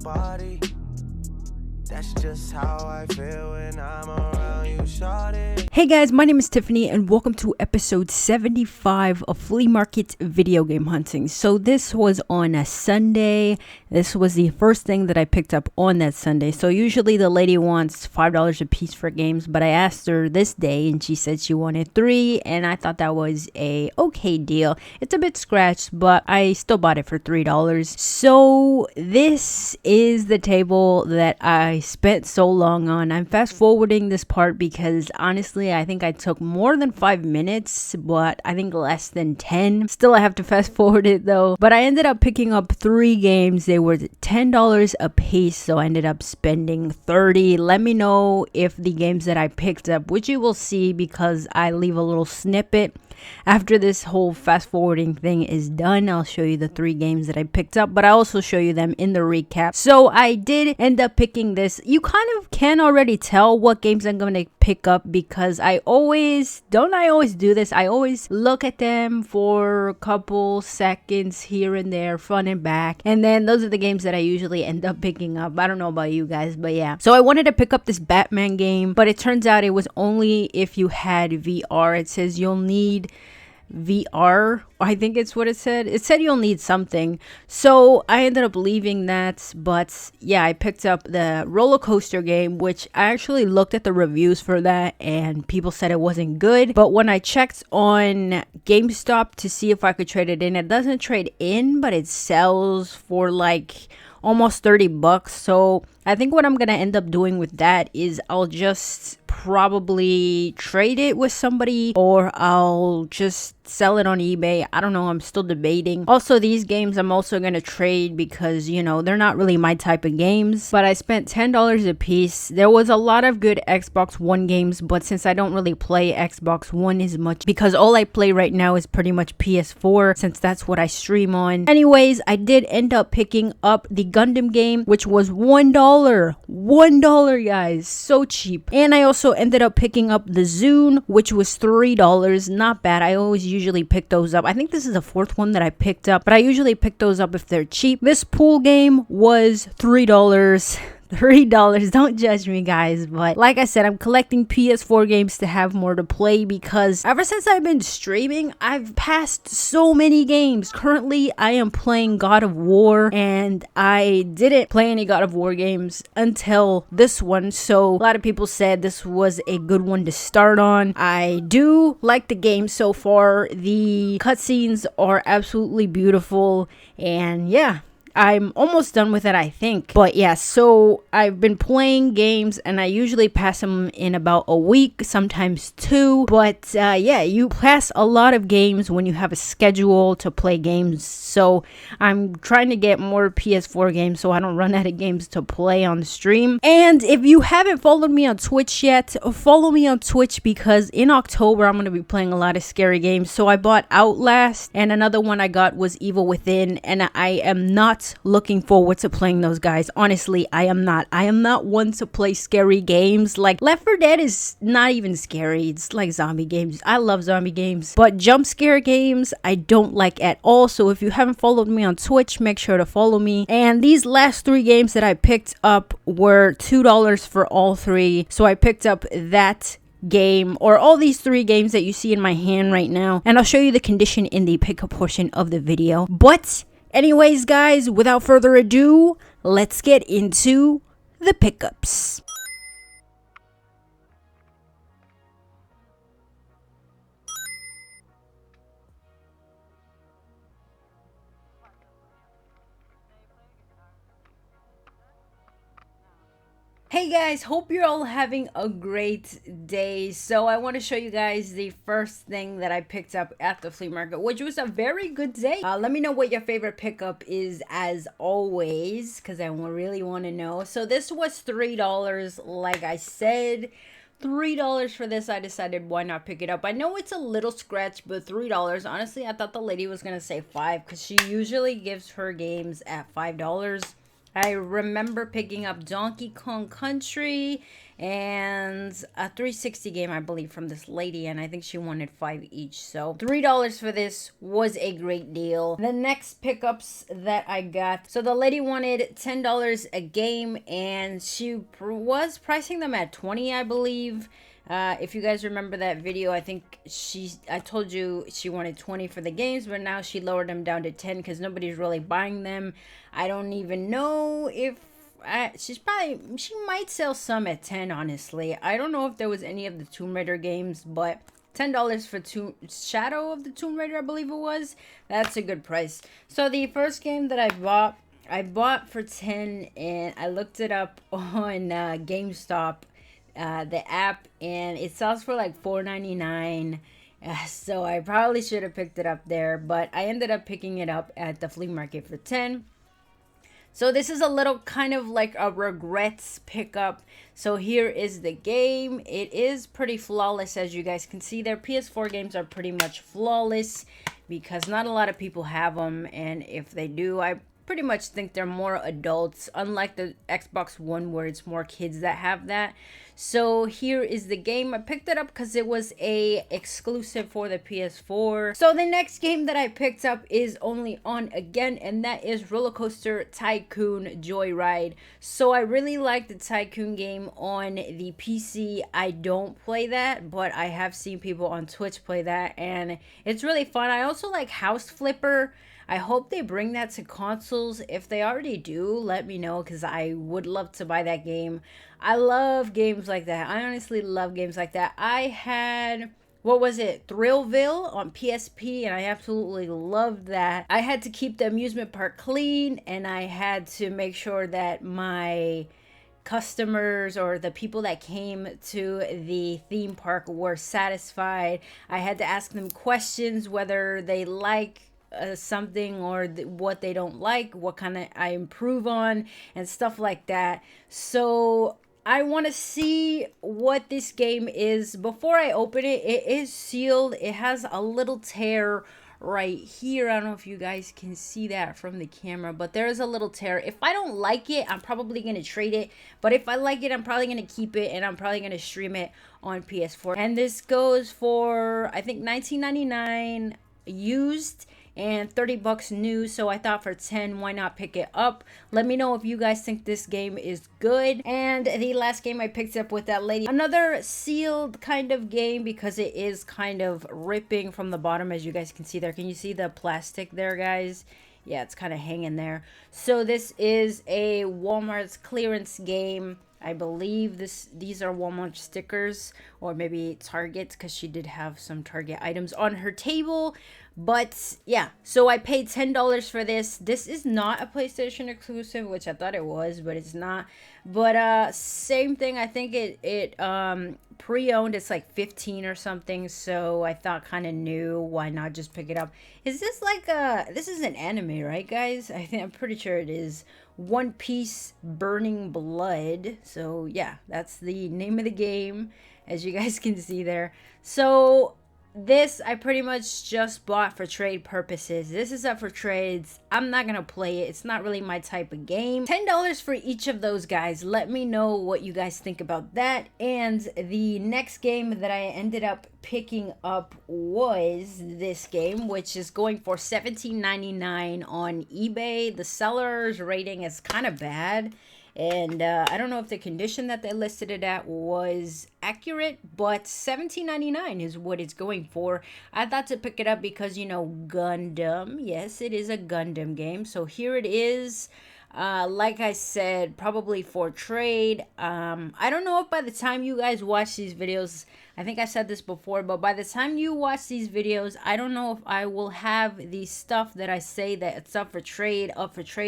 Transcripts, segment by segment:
body. That's just how I feel when I'm around you, shawty. Hey guys, my name is Tiffany and welcome to episode 75 of Flea Market Video Game Hunting. So this was on a Sunday. This was the first thing that I picked up on that Sunday. So usually the lady wants $5 a piece for games, but I asked her this day and she said she wanted 3, and I thought that was a okay deal. It's a bit scratched, but I still bought it for $3. So this is the table that I spent so long on. I'm fast forwarding this part because honestly I think I took more than 5 minutes, but I think less than 10. Still I have to fast forward it though. But I ended up picking up 3 games. They were $10 a piece, so I ended up spending $30. Let me know if the games that I picked up, which you will see because I leave a little snippet after this whole fast forwarding thing is done. I'll show you the 3 games that I picked up, but I also show you them in the recap. So I did end up picking this. You kind of can already tell what games I'm going to pick up because I always do this. I always look at them for a couple seconds here and there, front and back, and then those are the games that I usually end up picking up. I don't know about you guys, but yeah. So I wanted to pick up this Batman game, but it turns out it was only if you had VR. It says you'll need VR, I think it's what it said. It said you'll need something, so I ended up leaving that. But yeah, I picked up the roller coaster game, which I actually looked at the reviews for that and people said it wasn't good. But when I checked on GameStop to see if I could trade it in, it doesn't trade in, but it sells for like almost $30. So I think what I'm gonna end up doing with that is I'll just probably trade it with somebody, or I'll just sell it on eBay. I don't know, I'm still debating. Also, these games I'm also gonna trade because, you know, they're not really my type of games. But I spent $10 a piece. There was a lot of good Xbox One games, but since I don't really play Xbox One as much because all I play right now is pretty much PS4, since that's what I stream on. Anyways, I did end up picking up the Gundam game, which was $1. $1, guys, so cheap. And I also ended up picking up the Zune, which was $3. Not bad. I always usually pick those up. I think this is the 4th one that I picked up, but I usually pick those up if they're cheap. This pool game was $3. Don't judge me, guys, but like I said, I'm collecting PS4 games to have more to play because ever since I've been streaming, I've passed so many games. Currently, I am playing God of War, and I didn't play any God of War games until this one, so a lot of people said this was a good one to start on. I do like the game so far. The cutscenes are absolutely beautiful, and yeah, I'm almost done with it, I think. But yeah, so I've been playing games and I usually pass them in about a week, sometimes 2. But yeah, you pass a lot of games when you have a schedule to play games. So I'm trying to get more PS4 games so I don't run out of games to play on the stream. And if you haven't followed me on Twitch yet, follow me on Twitch because in October I'm going to be playing a lot of scary games. So I bought Outlast, and another one I got was Evil Within, and I am not looking forward to playing those, guys. Honestly, I am not one to play scary games. Like Left 4 Dead is not even scary. It's like zombie games. I love zombie games, but jump scare games I don't like at all. So if you haven't followed me on Twitch, make sure to follow me. And these last 3 games that I picked up were $2 for all 3. So I picked up that game, or all these 3 games that you see in my hand right now, and I'll show you the condition in the pickup portion of the video. But anyways, guys, without further ado, let's get into the pickups. Hey guys, hope you're all having a great day. So I want to show you guys the first thing that I picked up at the flea market, which was a very good day. Let me know what your favorite pickup is, as always, because I really want to know. So this was $3, like I said. $3 for this. I decided why not pick it up. I know it's a little scratch, but $3. Honestly, I thought the lady was gonna say $5 because she usually gives her games at $5. I remember picking up Donkey Kong Country and a 360 game, I believe, from this lady, and I think she wanted 5 each. So $3 for this was a great deal. The next pickups that I got, so the lady wanted $10 a game, and she was pricing them at 20, I believe. If you guys remember that video, I think I told you she wanted 20 for the games, but now she lowered them down to 10 because nobody's really buying them. I don't even know if she might sell some at 10, honestly. I don't know if there was any of the Tomb Raider games, but $10 for Shadow of the Tomb Raider, I believe it was. That's a good price. So the first game that I bought for 10, and I looked it up on GameStop, the app, and it sells for like $4.99. So I probably should have picked it up there, but I ended up picking it up at the flea market for 10. So this is a little kind of like a regrets pickup. So here is the game. It is pretty flawless, as you guys can see there. PS4 games are pretty much flawless because not a lot of people have them, and if they do, I pretty much think they're more adults, unlike the Xbox One where it's more kids that have that. So here is the game. I picked it up because it was a exclusive for the PS4. So the next game that I picked up is only on again, and that is Roller Coaster Tycoon Joyride. So I really like the Tycoon game on the PC. I don't play that, but I have seen people on Twitch play that, and it's really fun. I also like House Flipper. I hope they bring that to consoles. If they already do, let me know, because I would love to buy that game. I love games like that. I honestly love games like that. I had, what was it, Thrillville on PSP, and I absolutely loved that. I had to keep the amusement park clean, and I had to make sure that my customers or the people that came to the theme park were satisfied. I had to ask them questions, whether they like something or what they don't like, what kind of I improve on, and stuff like that. So I want to see what this game is before I open it. It is sealed. It has a little tear right here. I don't know if you guys can see that from the camera, but there is a little tear. If I don't like it, I'm probably going to trade it, but if I like it, I'm probably going to keep it, and I'm probably going to stream it on PS4. And this goes for, I think, $19.99 used and $30 new. So I thought for 10, why not pick it up? Let me know if you guys think this game is good. And the last game I picked up with that lady, another sealed kind of game, because it is kind of ripping from the bottom, as you guys can see there. Can you see the plastic there, guys? Yeah, it's kind of hanging there. So this is a Walmart's clearance game. I believe these are Walmart stickers, or maybe Target's, because she did have some Target items on her table. But yeah, so I paid $10 for this. This is not a PlayStation exclusive, which I thought it was, but it's not. But same thing. I think it pre-owned. It's like 15 or something. So I thought, kind of new. Why not just pick it up? Is this like this is an anime, right, guys? I'm pretty sure it is. One Piece Burning Blood. So yeah, that's the name of the game, as you guys can see there. So this I pretty much just bought for trade purposes. This is up for trades. I'm not gonna play it. It's not really my type of game. $10 for each of those guys. Let me know what you guys think about that. And the next game that I ended up picking up was this game, which is going for $17.99 on eBay. The seller's rating is kind of bad, and I don't know if the condition that they listed it at was accurate, but $17.99 is what it's going for. I thought to pick it up because, you know, Gundam. Yes, it is a Gundam game. So here it is. Like I said, probably for trade. I don't know if by the time you guys watch these videos, I think I said this before, but by the time you watch these videos, I don't know if I will have the stuff that I say that it's up for trade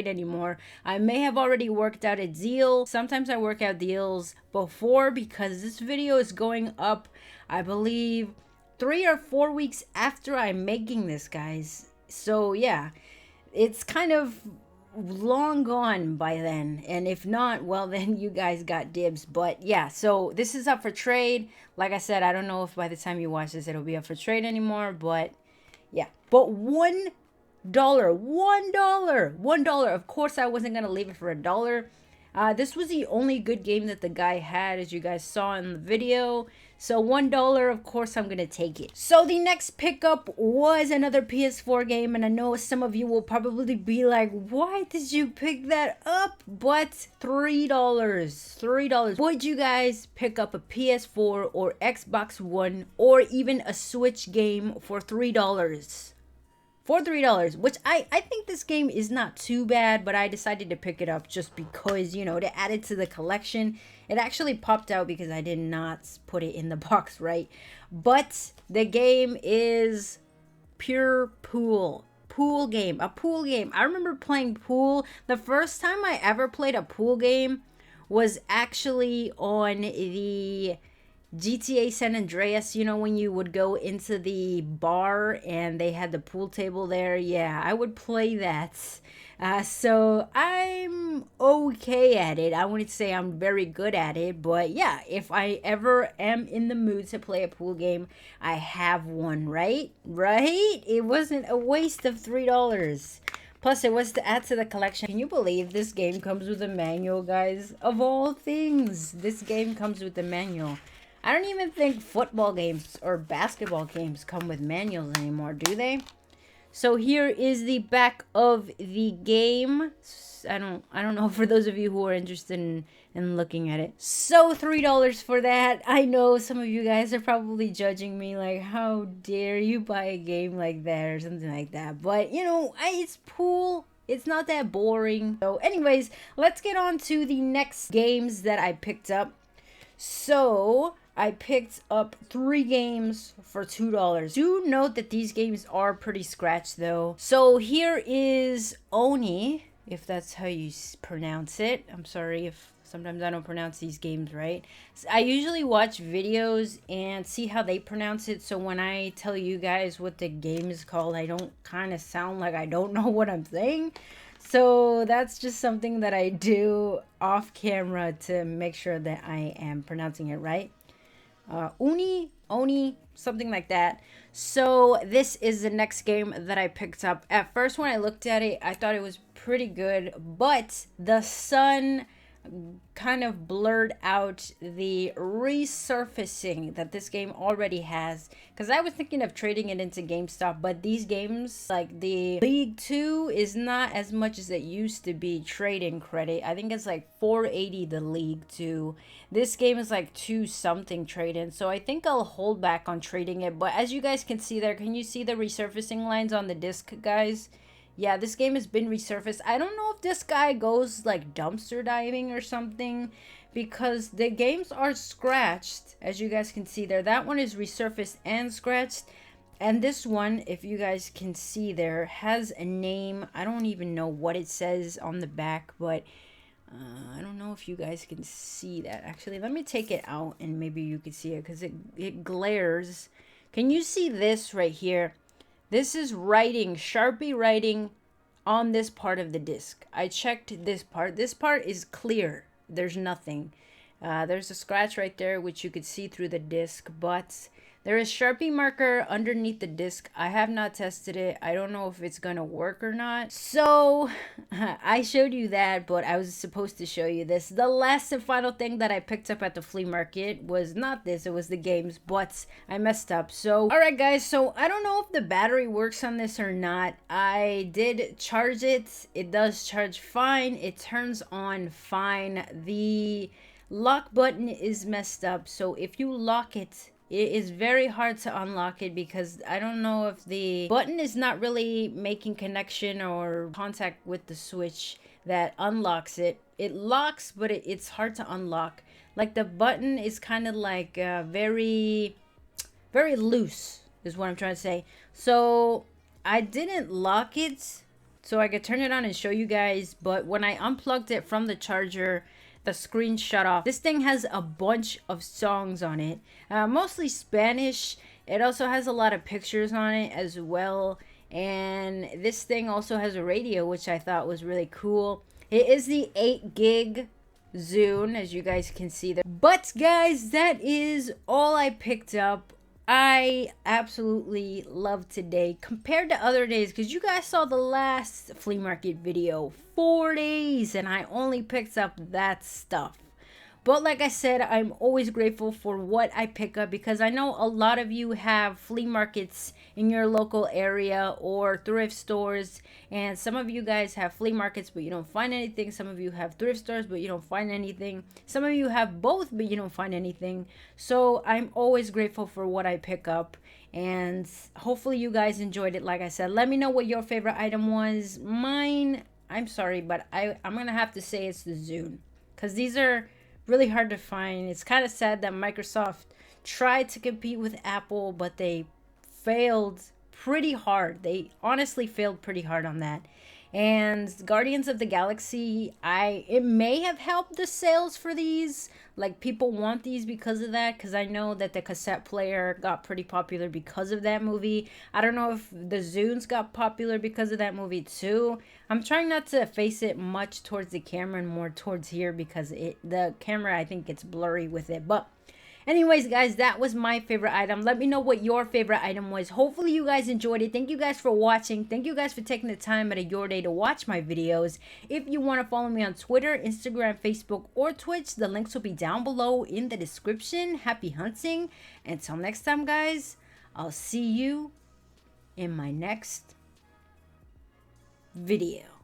anymore. I may have already worked out a deal. Sometimes I work out deals before, because this video is going up, I believe, 3 or 4 weeks after I'm making this, guys. So yeah, it's kind of long gone by then, and if not, well, then you guys got dibs. But yeah, so this is up for trade. Like I said, I don't know if by the time you watch this it'll be up for trade anymore, but yeah. But one $1. Of course, I wasn't gonna leave it for $1. This was the only good game that the guy had, as you guys saw in the video. So $1, of course, I'm gonna take it. So the next pickup was another PS4 game, and I know some of you will probably be like, why did you pick that up? But $3. Would you guys pick up a PS4 or Xbox One or even a Switch game for $3? For $3, which I think this game is not too bad, but I decided to pick it up just because, you know, to add it to the collection. It actually popped out because I did not put it in the box, right? But the game is pure pool. Pool game. A pool game. I remember playing pool. The first time I ever played a pool game was actually on the GTA San Andreas, you know, when you would go into the bar and they had the pool table there. Yeah, I would play that. So I'm okay at it. I wouldn't say I'm very good at it, but yeah, if I ever am in the mood to play a pool game, I have one, right? Right? It wasn't a waste of $3. Plus, it was to add to the collection. Can you believe this game comes with a manual, guys? Of all things, this game comes with a manual. I don't even think football games or basketball games come with manuals anymore, do they? So here is the back of the game. I don't know for those of you who are interested in looking at it. So $3 for that. I know some of you guys are probably judging me like, how dare you buy a game like that or something like that. But you know, it's pool. It's not that boring. So anyways, let's get on to the next games that I picked up. So I picked up 3 games for $2. Do note that these games are pretty scratched though. So here is Oni, if that's how you pronounce it. I'm sorry if sometimes I don't pronounce these games right. I usually watch videos and see how they pronounce it. So when I tell you guys what the game is called, I don't kind of sound like I don't know what I'm saying. So that's just something that I do off camera to make sure that I am pronouncing it right. Oni, something like that. So this is the next game that I picked up. At first when I looked at it, I thought it was pretty good, but the sun kind of blurred out the resurfacing that this game already has, because I was thinking of trading it into GameStop, but these games like the League 2 is not as much as it used to be trade-in credit. I think it's like $4.80 the League 2. This game is like 2 something trade-in, so I think I'll hold back on trading it. But as you guys can see there, can you see the resurfacing lines on the disc, guys? Yeah, this game has been resurfaced. I don't know if this guy goes like dumpster diving or something, because the games are scratched, as you guys can see there. That one is resurfaced and scratched. And this one, if you guys can see there, has a name. I don't even know what it says on the back, but I don't know if you guys can see that. Actually, let me take it out and maybe you can see it, because it glares. Can you see this right here? This is writing, Sharpie writing on this part of the disc. I checked this part. This part is clear. There's nothing. There's a scratch right there, which you could see through the disc, but there is Sharpie marker underneath the disc. I have not tested it. I don't know if it's gonna work or not. So I showed you that, but I was supposed to show you this. The last and final thing that I picked up at the flea market was not this, it was the games, but I messed up. So alright guys, so I don't know if the battery works on this or not. I did charge it. It does charge fine. It turns on fine. The lock button is messed up, so if you lock it, it is very hard to unlock it, because I don't know if the button is not really making connection or contact with the switch that unlocks it. It locks, but it's hard to unlock. Like the button is kind of like very loose is what I'm trying to say. So I didn't lock it so I could turn it on and show you guys, but when I unplugged it from the charger, the screen shut off. This thing has a bunch of songs on it, mostly Spanish. It also has a lot of pictures on it as well, and this thing also has a radio, which I thought was really cool. It is the 8 gig Zune, as you guys can see there. But guys, that is all I picked up. I absolutely love today compared to other days, because you guys saw the last flea market video, 4 days, and I only picked up that stuff. But like I said, I'm always grateful for what I pick up, because I know a lot of you have flea markets in your local area or thrift stores, and some of you guys have flea markets but you don't find anything. Some of you have thrift stores but you don't find anything. Some of you have both but you don't find anything. So I'm always grateful for what I pick up, and hopefully you guys enjoyed it. Like I said, let me know what your favorite item was. Mine, I'm sorry, but I'm gonna have to say it's the Zune, because these are really hard to find. It's kind of sad that Microsoft tried to compete with Apple, but they failed pretty hard. They honestly failed pretty hard on that. And Guardians of the Galaxy, it may have helped the sales for these. Like, people want these because of that, because I know that the cassette player got pretty popular because of that movie. I don't know if the Zunes got popular because of that movie too. I'm trying not to face it much towards the camera and more towards here, because the camera, I think, gets blurry with it. But anyways, guys, that was my favorite item. Let me know what your favorite item was. Hopefully you guys enjoyed it. Thank you guys for watching. Thank you guys for taking the time out of your day to watch my videos. If you want to follow me on Twitter, Instagram, Facebook, or Twitch, the links will be down below in the description. Happy hunting. Until next time, guys, I'll see you in my next video.